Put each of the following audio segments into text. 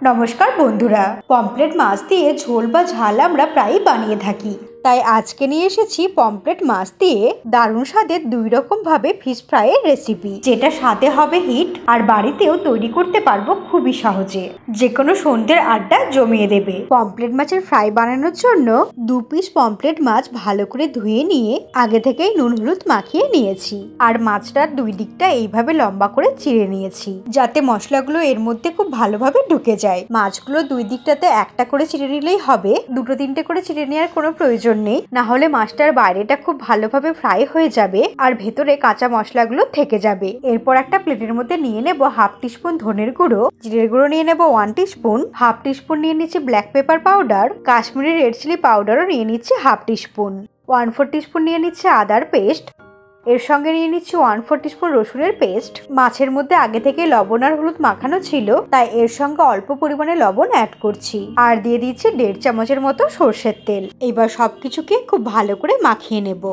নমস্কার বন্ধুরা, পমফ্রেট মাছ দিয়ে ঝোল বা ঝাল আমরা প্রায়ই বানিয়ে থাকি। তাই আজকে নিয়ে এসেছি পমফ্রেট মাছ দিয়ে দারুণ স্বাদের 2 রকম ভাবে ফিশ ফ্রাইয়ের রেসিপি, যেটা স্বাদে হবে হিট আর বাড়িতেও তৈরি করতে পারবো খুবই সহজে। যে কোনো সন্ধ্যের আড্ডা জমিয়ে দেবে। পমফ্রেট মাছের ফ্রাই বানানোর জন্য 2 পিস পমফ্রেট মাছ ভালো করে ধুয়ে নিয়ে আগে থেকেই নুন হলুদ মাখিয়ে নিয়েছি। আর মাছটার 2 দিকটা এইভাবে লম্বা করে চিড়ে নিয়েছি, যাতে মশলাগুলো এর মধ্যে খুব ভালোভাবে ঢুকে যায়। মাছগুলো 2 দিকটাতে একটা করে চিড়ে নিলেই হবে, 2-3টে করে চিড়ে নেওয়ার কোনো প্রয়োজন নেই, না হলে মাছটার বাইরেটা খুব ভালোভাবে ফ্রাই হয়ে যাবে আর ভেতরে কাঁচা মশলাগুলো থেকে যাবে। এরপর একটা প্লেটের মধ্যে নিয়ে নেব 1/2 টিস্পুন ধনের গুঁড়ো, জিরের গুঁড়ো নিয়ে নেব 1 টিস্পুন, 1/2 টিস্পুন নিয়ে নিচ্ছি black pepper powder, Kashmiri red chilli পাউডারও নিয়ে নিচ্ছি 1/2 টিস্পুন, 1/4 টিস্পুন নিয়ে নিচ্ছি আদার পেস্ট, এর সঙ্গে নিয়ে নিচ্ছি 1/4 টিস্পুন রসুনের পেস্ট। মাছের মধ্যে আগে থেকে লবণ আর হলুদ মাখানো ছিল, তাই এর সঙ্গে অল্প পরিমাণে লবণ অ্যাড করছি। আর দিয়ে দিচ্ছি 1.5 চামচের মতো সর্ষের তেল। এবার সবকিছুকে খুব ভালো করে মাখিয়ে নেব।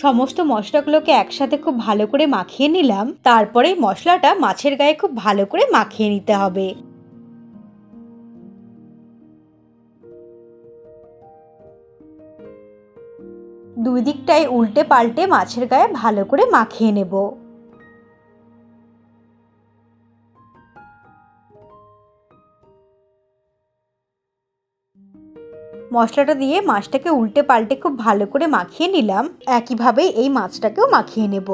সমস্ত মশলাগুলোকে একসাথে খুব ভালো করে মাখিয়ে নিলাম। তারপরে মশলাটা মাছের গায়ে খুব ভালো করে মাখিয়ে নিতে হবে। দুই দিকটাই উল্টে পাল্টে মাছের গায়ে ভালো করে মাখিয়ে নেব। মশলাটা দিয়ে মাছটাকে উল্টে পাল্টে খুব ভালো করে মাখিয়ে নিলাম। একইভাবে এই মাছটাকেও মাখিয়ে নেব।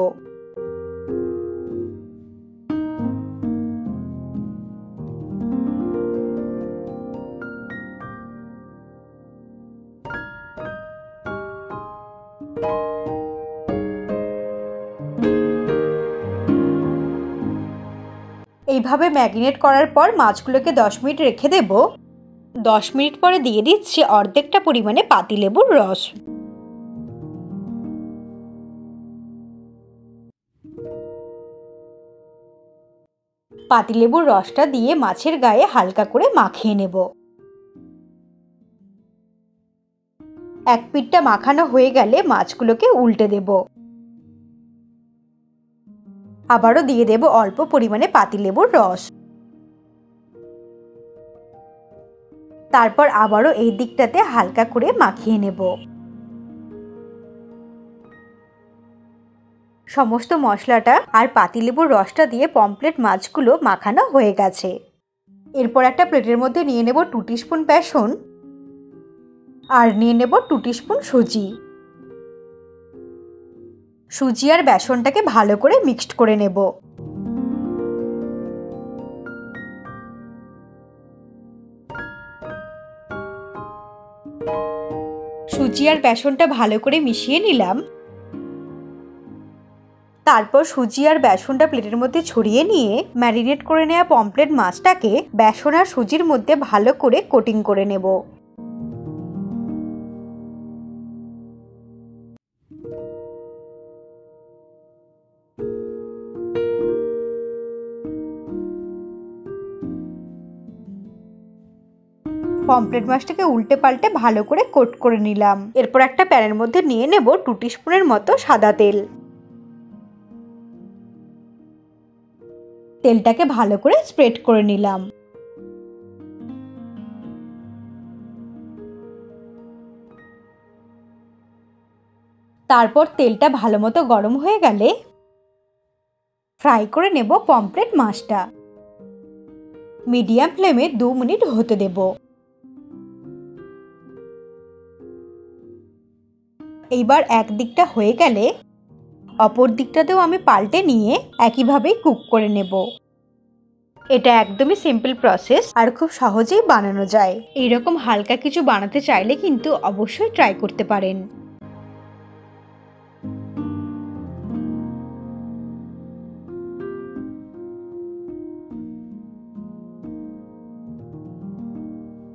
এইভাবে ম্যারিনেট করার পর মাছগুলোকে 10 মিনিট রেখে দেব। 10 মিনিট পরে দিয়ে দিচ্ছি অর্ধেকটা পরিমাণে পাতিলেবুর রস। পাতিলেবুর রসটা দিয়ে মাছের গায়ে হালকা করে মাখিয়ে নেব। এক পিঠটা মাখানো হয়ে গেলে মাছগুলোকে উল্টে দেব। আবারও দিয়ে দেব অল্প পরিমাণে পাতিলেবুর রস। তারপর আবারও এই দিকটাতে হালকা করে মাখিয়ে নেব। সমস্ত মশলাটা আর পাতিলেবুর রসটা দিয়ে পমফ্রেট মাছগুলো মাখানো হয়ে গেছে। এরপর একটা প্লেটের মধ্যে নিয়ে নেব 2 টিস্পুন বেসন আর নিয়ে নেব 2 টিস্পুন সুজি। সুজি আর বেসনটাকে ভালো করে মিক্সড করে নেব। সুজি আর বেসনটা ভালো করে মিশিয়ে নিলাম। তারপর সুজি আর বেসনটা প্লেটের মধ্যে ছড়িয়ে নিয়ে ম্যারিনেট করে নেওয়া পমফ্রেট মাছটাকে বেসন আর সুজির মধ্যে ভালো করে কোটিং করে নেব। পমফ্রেট মাছটাকে উল্টে পাল্টে ভালো করে কোট করে নিলাম। এরপর একটা প্যানের মধ্যে নিয়ে নেব 2 টিস্পুনের মতো সাদা তেল। তেলটাকে ভালো করে স্প্রেড করে নিলাম। তারপর তেলটা ভালো মতো গরম হয়ে গেলে ফ্রাই করে নেব পমফ্রেট মাছটা। মিডিয়াম ফ্লেমে 2 মিনিট হতে দেব। এইবার এক দিকটা হয়ে গেলে অপর দিকটাতেও আমি পাল্টে নিয়ে একইভাবেই কুক করে নেব। এটা একদমই সিম্পল প্রসেস আর খুব সহজেই বানানো যায়। এইরকম হালকা কিছু বানাতে চাইলে কিন্তু অবশ্যই ট্রাই করতে পারেন।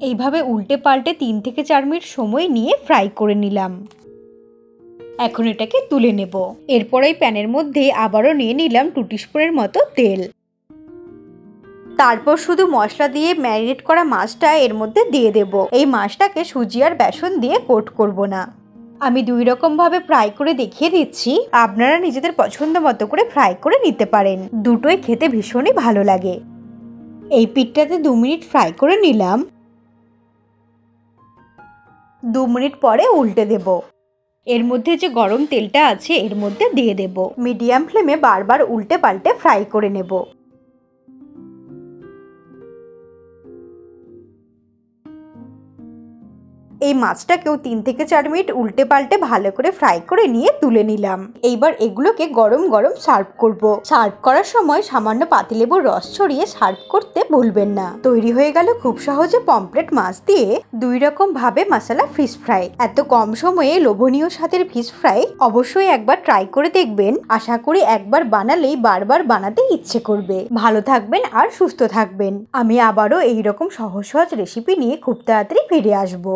এইভাবে উল্টে পাল্টে 3 থেকে 4 মিনিট সময় নিয়ে ফ্রাই করে নিলাম। এখন এটাকে তুলে নেব। এরপর এই প্যানের মধ্যে আবারও নিয়ে নিলাম 2 টিস্পুনের মতো তেল। তারপর শুধু মশলা দিয়ে ম্যারিনেট করা মাছটা এর মধ্যে দিয়ে দেব। এই মাছটাকে সুজি আর বেসন দিয়ে কোট করব না। আমি 2 রকম ভাবে ফ্রাই করে দেখিয়ে দিচ্ছি, আপনারা নিজেদের পছন্দ মতো করে ফ্রাই করে নিতে পারেন। দুটোই খেতে ভীষণই ভালো লাগে। এই পিঠটাতে 2 মিনিট ফ্রাই করে নিলাম। 2 মিনিট পরে উল্টে দেব। এর মধ্যে যে গরম তেলটা আছে এর মধ্যে দিয়ে দেব। মিডিয়াম ফ্লেমে বারবার উল্টে পাল্টে ফ্রাই করে নেব। এই মাছটাকেও 3 থেকে 4 মিনিট উল্টে পাল্টে ভালো করে ফ্রাই করে নিয়ে তুলে নিলাম। এইবার এগুলোকে গরম গরম সার্ভ করব। সার্ভ করার সময় সামান্য পাতিলেবুর রস ছড়িয়ে সার্ভ করতে ভুলবেন না। তৈরি হয়ে গেল খুব সহজে পমফ্রেট মাছ দিয়ে 2 রকম ভাবে মশলা ফিশ ফ্রাই। এত কম সময়ে লোভনীয় স্বাদের ফিশ ফ্রাই অবশ্যই একবার ট্রাই করে দেখবেন। আশা করি একবার বানালেই বারবার বানাতে ইচ্ছে করবে। ভালো থাকবেন আর সুস্থ থাকবেন। আমি আবারও এইরকম সহজ সহজ রেসিপি নিয়ে খুব তাড়াতাড়ি ফিরে আসবো।